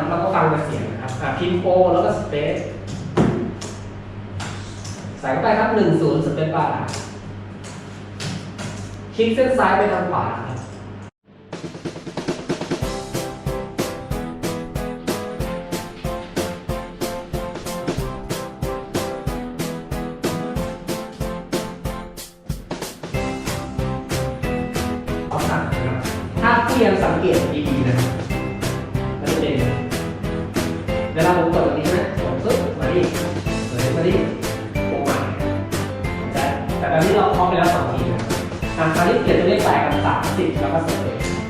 นะครับแล้วก็ฟังเป็นเสียงนะครับพิมพ์โปแล้วก็สเปซใส่เข้าไปครับ10สเปซบาร์คลิกเส้นซ้ายไปทางขวาครับถ้าผู้ยังสังเกตดีๆนะครับมันจะเป็นเวลาผมกดตรงนี้นะผมปึ๊บมาดิมาดิวงใหม่แต่แบบนี้เราเคาะไปแล้ว2 ทีนะคราวนี้เปลี่ยนตัวเลข8กับ30แล้วก็สเปซ